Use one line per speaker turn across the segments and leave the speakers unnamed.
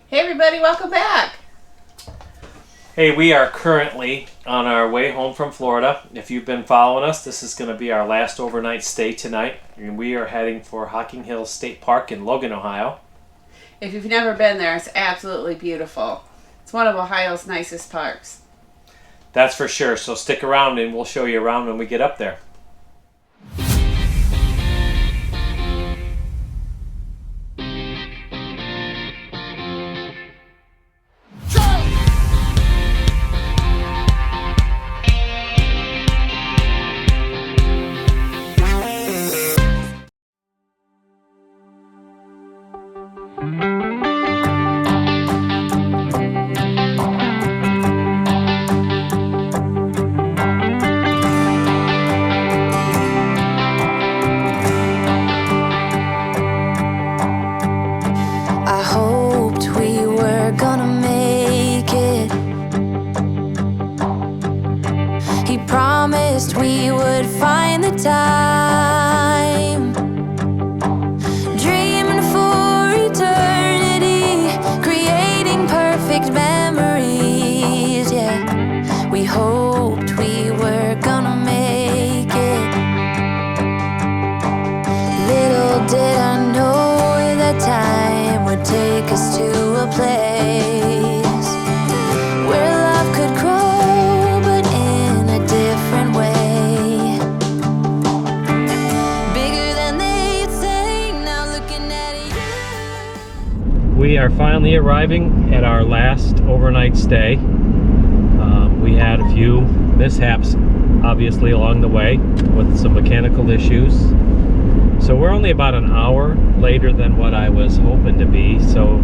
Hey everybody, welcome back.
Hey, we are currently on our way home from Florida. If you've been following us, this is going to be our last overnight stay tonight. And we are heading for Hocking Hills State Park in Logan, Ohio.
If you've never been there, it's absolutely beautiful. It's one of Ohio's nicest parks.
That's for sure. So stick around and we'll show you around when we get up there.
We would find the time, dreaming for eternity, creating perfect memories. Yeah, we hoped we were gonna make it. Little did I know that time would take us to a place where love could grow.
We are finally arriving at our last overnight stay. We had a few mishaps, obviously, along the way with some mechanical issues. So we're only about an hour later than what I was hoping to be. So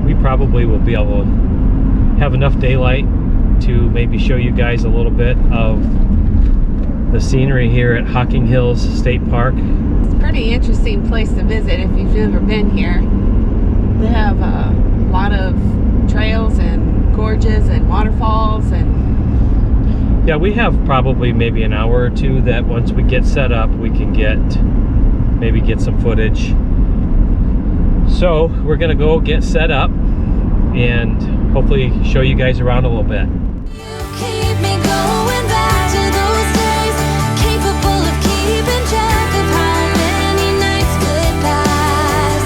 we probably will be able to have enough daylight to maybe show you guys a little bit of the scenery here at Hocking Hills State Park.
It's a pretty interesting place to visit if you've never been here. They have a lot of trails and gorges and waterfalls and...
Yeah, we have probably maybe an hour or two that once we get set up, we can maybe get some footage. So we're gonna go get set up and hopefully show you guys around a little bit.
Keep me going back to those days, capable of keeping track of how many nights could pass.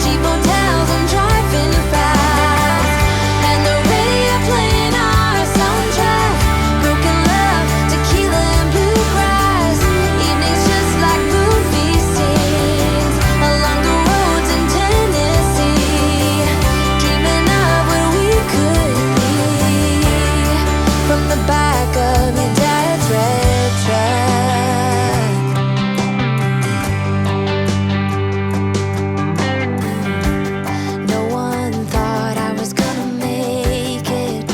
Cheap hotels and driving fast, and the radio playing our soundtrack. Broken love, tequila and bluegrass. Evenings just like movie scenes along the roads in Tennessee. Dreaming of what we could be from the back of your dad's red truck. No one thought I was gonna make it.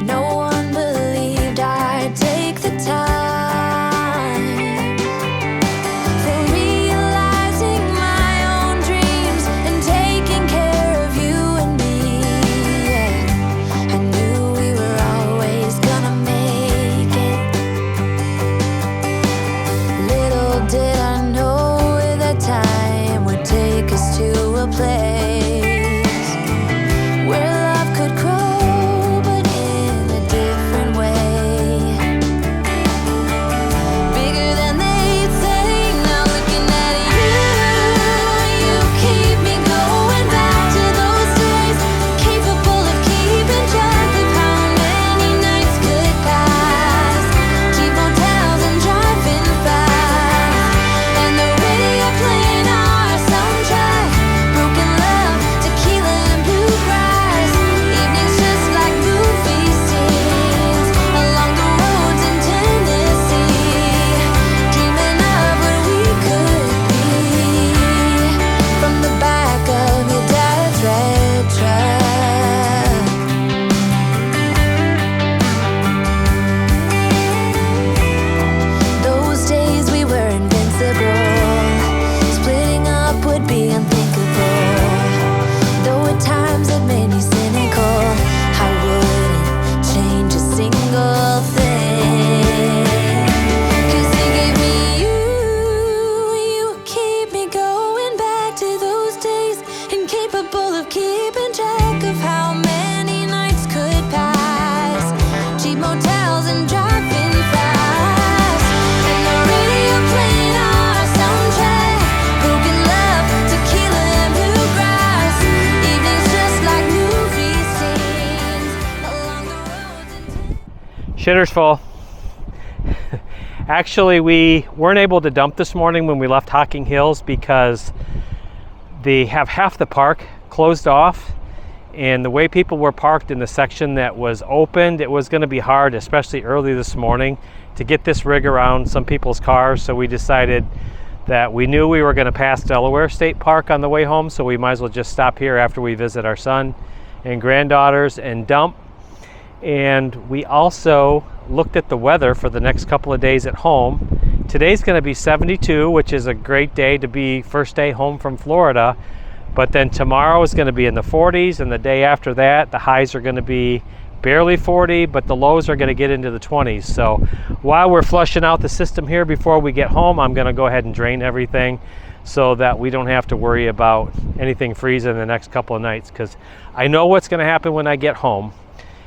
No one believed I'd take the time for realizing my own dreams and taking care of you and me. Yeah, I knew we were always gonna make it. Little did I know that time would take us to a place where love could grow, but in a different way. Bigger than they'd say. Now looking at you keep me going back to those days, capable of keeping track of how many nights could pass. Cheap hotels and driving fast, and the radio playing our soundtrack. Broken love. of keeping track of how many nights could pass. Cheap motels and driving fast, and the radio playing our soundtrack. Broken love, tequila and bluegrass. Evenings just like movie scenes along the roads and
Shitter's full. Actually, we weren't able to dump this morning when we left Hocking Hills because they have half the park closed off, and the way people were parked in the section that was opened, it was going to be hard, especially early this morning, to get this rig around some people's cars. So we decided that we knew we were going to pass Delaware State Park on the way home, so we might as well just stop here after we visit our son and granddaughters and dump. And we also looked at the weather for the next couple of days at home. Today's going to be 72, which is a great day to be first day home from Florida. But then tomorrow is going to be in the 40s, and the day after that, the highs are going to be barely 40, but the lows are going to get into the 20s. So while we're flushing out the system here before we get home, I'm going to go ahead and drain everything so that we don't have to worry about anything freezing the next couple of nights. Because I know what's going to happen when I get home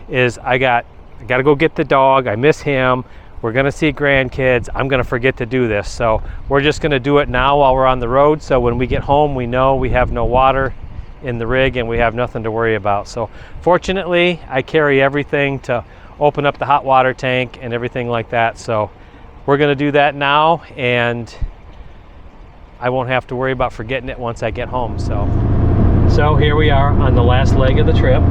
is I got to go get the dog. I miss him. We're going to see grandkids. I'm going to forget to do this. So we're just going to do it now while we're on the road. So when we get home, we know we have no water in the rig and we have nothing to worry about. So fortunately, I carry everything to open up the hot water tank and everything like that. So we're going to do that now, and I won't have to worry about forgetting it once I get home. So here we are on the last leg of the trip.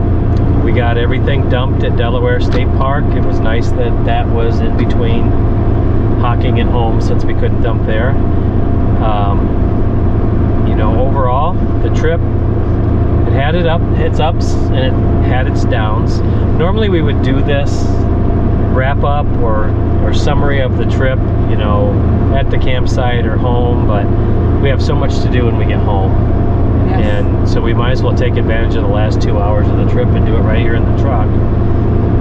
We got everything dumped at Delaware State Park. It was nice that that was in between Hocking and home, since we couldn't dump there. You know, overall, the trip, it had its ups and it had its downs. Normally we would do this wrap up or summary of the trip, you know, at the campsite or home, but we have so much to do when we get home.
Yes.
And so we might as well take advantage of the last 2 hours of the trip and do it right here in the truck.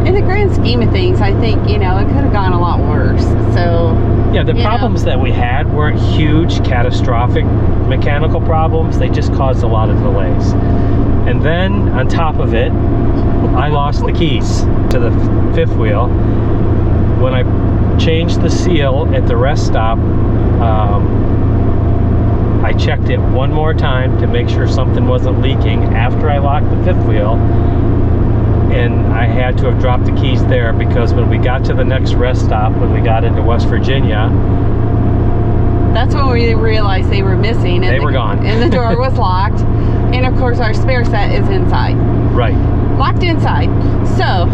In the grand scheme of things, I think, you know, it could have gone a lot worse. So
yeah, the problems that we had weren't huge, catastrophic mechanical problems. They just caused a lot of delays. And then on top of it, I lost the keys to the fifth wheel. When I changed the seal at the rest stop, I checked it one more time to make sure something wasn't leaking after I locked the fifth wheel, and I had to have dropped the keys there because when we got to the next rest stop, when we got into West Virginia,
that's when we realized they were missing. And
they were gone.
And the door was locked. And of course our spare set is inside.
Right.
Locked inside. So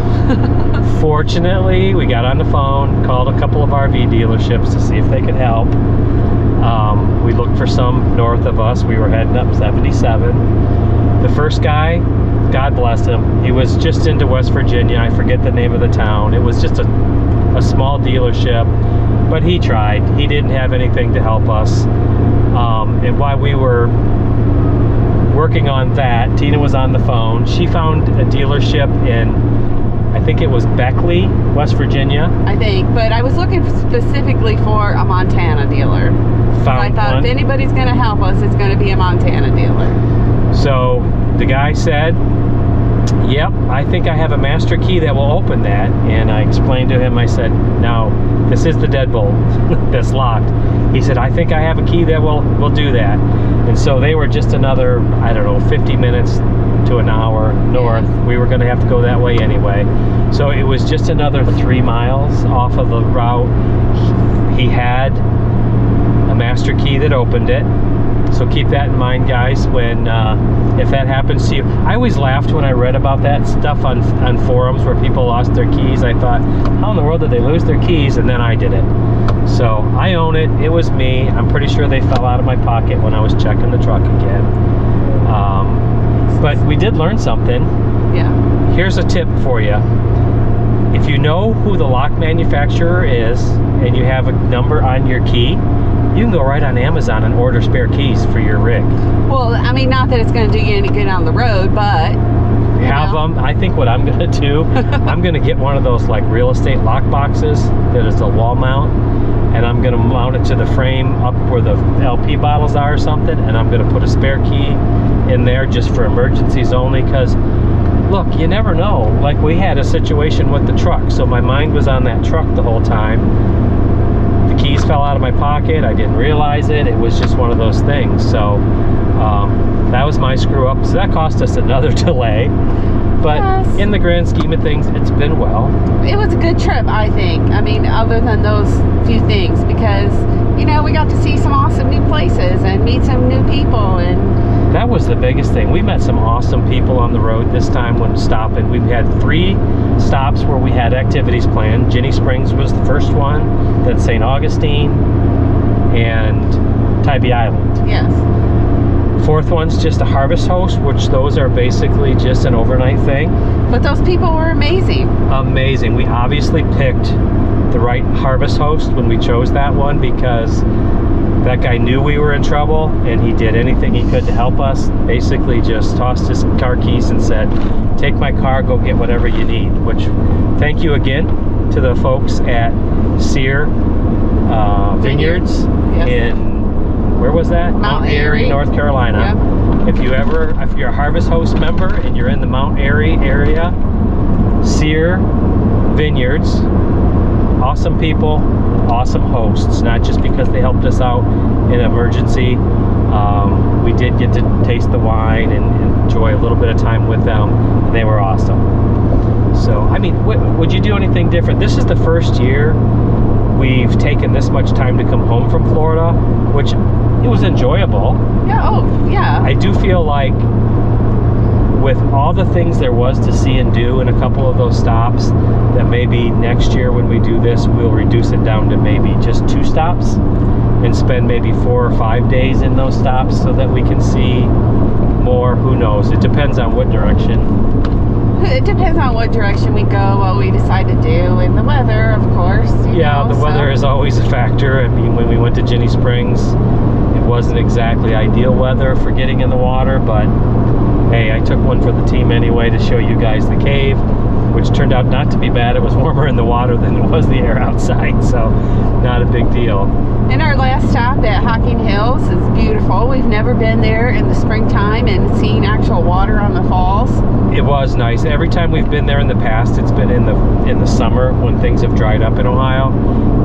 fortunately, we got on the phone, called a couple of RV dealerships to see if they could help. We looked for some north of us. We were heading up 77. The first guy, God bless him, he was just into West Virginia. I forget the name of the town. It was just a small dealership, but he tried. He didn't have anything to help us. And while we were working on that, Tina was on the phone. She found a dealership in, I think it was Beckley, West Virginia.
I think, but I was looking specifically for a Montana dealer. I thought if anybody's going to help us, it's going to be a Montana dealer.
So the guy said, yep, I think I have a master key that will open that. And I explained to him, I said, no, this is the deadbolt that's locked. He said, I think I have a key that will do that. And so they were just another, I don't know, 50 minutes to an hour north. Yeah. We were going to have to go that way anyway. So it was just another 3 miles off of the route. He had a master key that opened it. So keep that in mind, guys, when if that happens to you. I always laughed when I read about that stuff on forums where people lost their keys. I thought, how in the world did they lose their keys? And then I did it. So I own it. It was me. I'm pretty sure they fell out of my pocket when I was checking the truck again. But we did learn something.
Yeah.
Here's a tip for you. If you know who the lock manufacturer is and you have a number on your key, you can go right on Amazon and order spare keys for your rig.
Well, I mean, not that it's going to do you any good on the road, but
have them. I think what I'm going to do, I'm going to get one of those like real estate lock boxes that is a wall mount, and I'm going to mount it to the frame up where the LP bottles are or something, and I'm going to put a spare key in there just for emergencies only, because look, you never know. Like, we had a situation with the truck, so my mind was on that truck the whole time. The keys fell out of my pocket. I didn't realize it. It was just one of those things. So that was my screw up. So that cost us another delay. But
yes,
in the grand scheme of things, it's been well.
it was a good trip, I think. I mean, other than those few things, because, you know, we got to see some awesome new places and meet some new people, and
That was the biggest thing. We met some awesome people on the road this time when stopping. We've had 3 stops where we had activities planned. Ginny Springs was the first one, then St. Augustine, and Tybee Island.
yes.
4th one's just a harvest host, which those are basically just an overnight thing.
But those people were amazing.
Amazing. We obviously picked the right harvest host when we chose that one, because that guy knew we were in trouble and he did anything he could to help us. Basically just tossed his car keys and said, take my car, go get whatever you need. Which, thank you again to the folks at Sear Vineyards
Yes.
in, where was that?
Mount Airy,
North Carolina.
Yep.
If you're a Harvest Host member and you're in the Mount Airy area, Sear Vineyards, awesome people, awesome hosts. Not just because they helped us out in an emergency. We did get to taste the wine and enjoy a little bit of time with them, and they were awesome. So, I mean, would you do anything different? This is the first year we've taken this much time to come home from Florida, which it was enjoyable.
Yeah, oh, yeah.
I do feel like with all the things there was to see and do in a couple of those stops, that maybe next year when we do this, we'll reduce it down to maybe just 2 stops and spend maybe 4 or 5 days in those stops so that we can see more. Who knows? It depends on what direction.
It depends on what direction we go, what we decide to do, and the weather, of course.
Yeah, the weather is always a factor. I mean, when we went to Ginny Springs, it wasn't exactly ideal weather for getting in the water, but hey, I took one for the team anyway to show you guys the cave, which turned out not to be bad. It was warmer in the water than it was the air outside, so not a big deal.
And our last stop at Hocking Hills is beautiful. We've never been there in the springtime and seen actual water on the falls.
It was nice. Every time we've been there in the past, it's been in the summer when things have dried up in Ohio,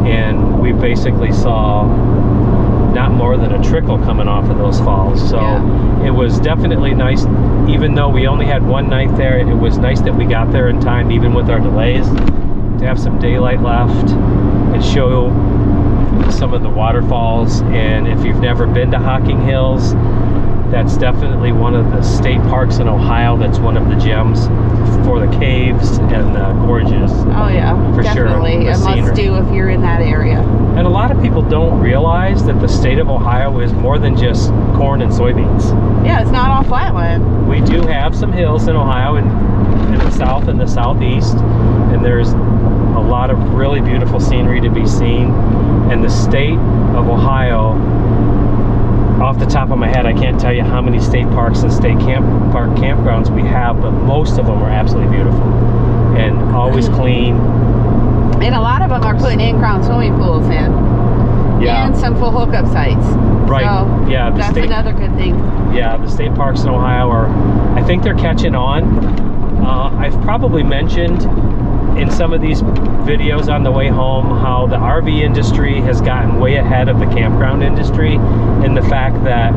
and we basically saw not more than a trickle coming off of those falls. So
Yeah.
it was definitely nice. Even though we only had 1 night there, it was nice that we got there in time, even with our delays, to have some daylight left and show some of the waterfalls. And if you've never been to Hocking Hills, that's definitely one of the state parks in Ohio that's one of the gems for the caves and the gorges.
Oh yeah,
For sure,
definitely.
the
A must
scenery.
do if you're in that area.
And a lot of people don't realize that the state of Ohio is more than just corn and soybeans.
Yeah, it's not all flatland.
We do have some hills in Ohio in the south and the southeast, and there's a lot of really beautiful scenery to be seen. And the state of Ohio, off the top of my head, I can't tell you how many state parks and state park campgrounds we have, but most of them are absolutely beautiful and always clean.
And a lot of them are putting in-ground swimming pools in.
Yeah.
And some full hookup sites.
Right.
So
Yeah, the
that's
state-
another good thing.
Yeah, the state parks in Ohio are, I think they're catching on. I've probably mentioned in some of these videos on the way home how the RV industry has gotten way ahead of the campground industry in the fact that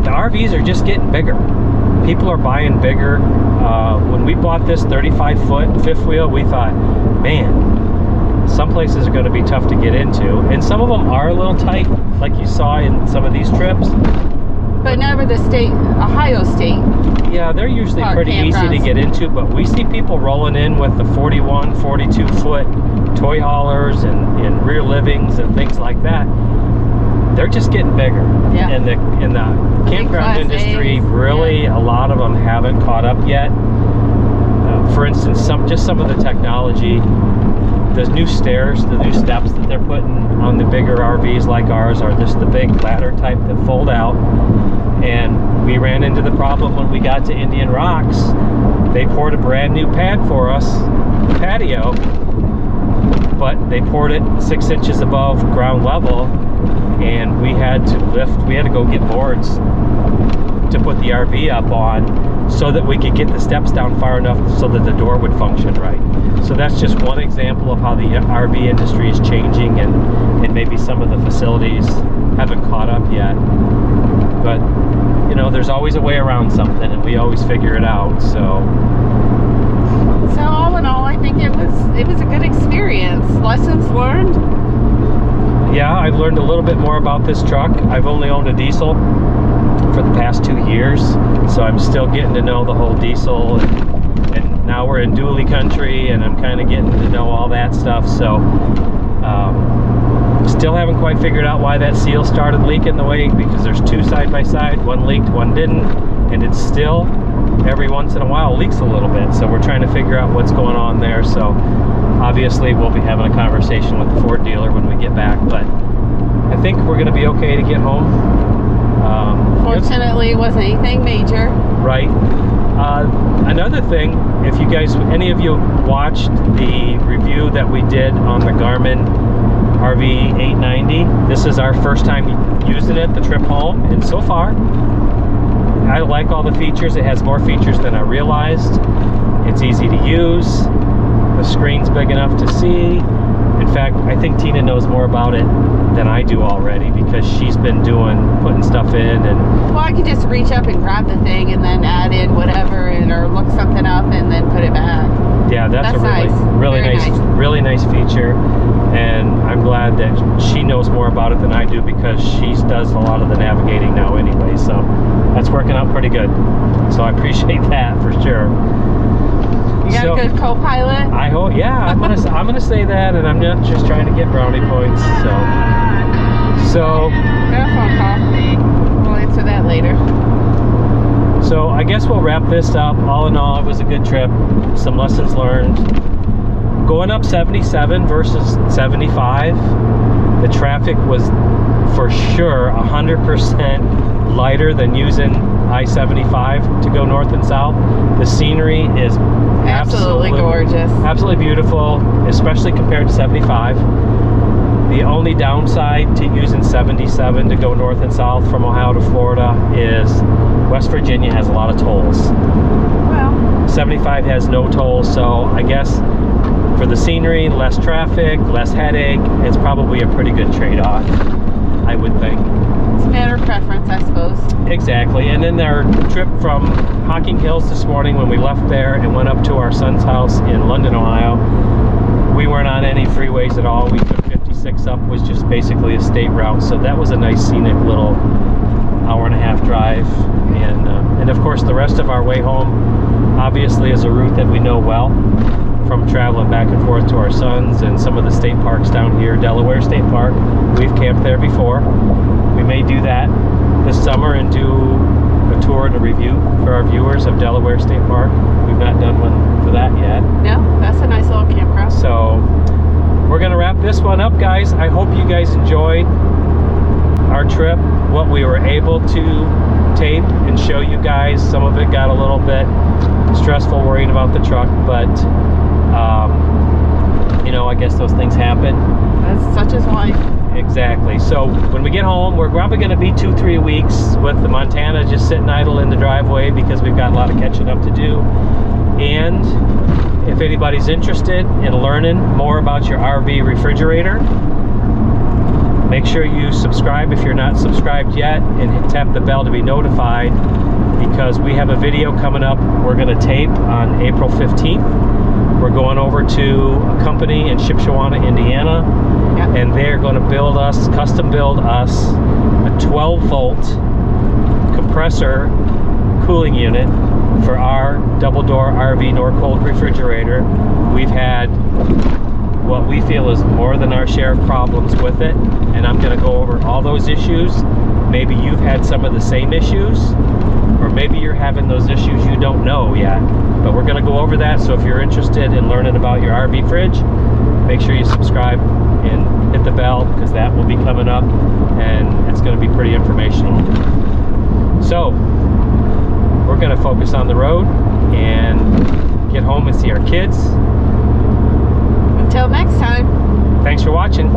the RVs are just getting bigger. People are buying bigger. When we bought this 35-foot fifth wheel, we thought, man, some places are going to be tough to get into, and some of them are a little tight, like you saw in some of these trips.
But never the state, Ohio State.
Yeah, they're usually
Park
pretty easy to
campgrounds.
get into, but we see people rolling in with the 41, 42-foot toy haulers and rear livings and things like that. They're just getting bigger.
Yeah.
And the campground
Class
industry,
A's,
really,
yeah.
a lot of them haven't caught up yet. For instance, some of the technology, the new stairs, the new steps that they're putting on the bigger RVs like ours are just the big ladder type that fold out. And we ran into the problem when we got to Indian Rocks. They poured a brand new pad for us, patio, but they poured it 6 inches above ground level, and we had to go get boards the RV up on so that we could get the steps down far enough so that the door would function right. So that's just one example of how the RV industry is changing, and maybe some of the facilities haven't caught up yet. But, you know, there's always a way around something, and we always figure it out, so
all in all, I think it was a good experience. Lessons learned.
yeah, I've learned a little bit more about this truck. I've only owned a diesel for the past 2 years, so I'm still getting to know the whole diesel, and now we're in dually country, and I'm kind of getting to know all that stuff. So still haven't quite figured out why that seal started leaking the way, because there's two side by side, one leaked, one didn't, and it's still every once in a while leaks a little bit. So we're trying to figure out what's going on there. So obviously we'll be having a conversation with the Ford dealer when we get back, but I think we're going to be okay to get home.
Fortunately, it wasn't anything major.
Right. Another thing, if you guys, any of you watched the review that we did on the Garmin RV 890, this is our first time using it, the trip home, and so far I like all the features. It has more features than I realized. It's easy to use. The screen's big enough to see. In fact, I think Tina knows more about it than I do already, because she's been putting stuff in. And
well, I could just reach up and grab the thing and then add in whatever, or look something up and then put it back.
yeah, that's a
nice.
really really nice feature. And I'm glad that she knows more about it than I do, because she does a lot of the navigating now anyway. So that's working out pretty good. So I appreciate that for sure.
You got a good co-pilot?
I hope, yeah. I'm gonna say that, and I'm not just trying to get brownie points. So
Got a phone call. We'll answer that later.
So I guess we'll wrap this up. All in all, it was a good trip. Some lessons learned. Going up 77 versus 75, the traffic was for sure 100% lighter than using I-75 to go north and south. The scenery is
Absolutely gorgeous.
Absolutely beautiful, especially compared to 75. The only downside to using 77 to go north and south from Ohio to Florida is West Virginia has a lot of tolls.
Well,
75 has no tolls, so I guess for the scenery, less traffic, less headache, it's probably a pretty good trade-off, I would think.
it's a matter of preference, I suppose.
Exactly. And then our trip from Hocking Hills this morning, when we left there and went up to our son's house in London, Ohio, we weren't on any freeways at all. We took 56 up, was just basically a state route. So that was a nice scenic little hour-and-a-half drive. And of course, the rest of our way home obviously is a route that we know well from traveling back and forth to our sons and some of the state parks down here. Delaware State Park, we've camped there before. We may do that this summer and do a tour and a review for our viewers of Delaware State Park. We've not done one for that yet.
No, that's a nice little campground.
So we're gonna wrap this one up, guys. I hope you guys enjoyed our trip, what we were able to tape and show you guys. Some of it got a little bit stressful worrying about the truck, but you know, I guess those things happen.
That's such as life.
Exactly. So when we get home, we're probably going to be 2-3 weeks with the Montana just sitting idle in the driveway, because we've got a lot of catching up to do. And if anybody's interested in learning more about your RV refrigerator, make sure you subscribe if you're not subscribed yet, and tap the bell to be notified, because we have a video coming up we're going to tape on April 15th. We're going over to a company in Shipshewana, Indiana,
Yep.
and they're going to custom build us a 12-volt compressor cooling unit for our double-door RV Norcold refrigerator. We've had what we feel is more than our share of problems with it, and I'm going to go over all those issues. Maybe you've had some of the same issues, or maybe you're having those issues you don't know yet, but we're going to go over that. So if you're interested in learning about your RV fridge, make sure you subscribe and hit the bell, because that will be coming up, and it's going to be pretty informational. So we're going to focus on the road and get home and see our kids.
Until next time.
Thanks for watching.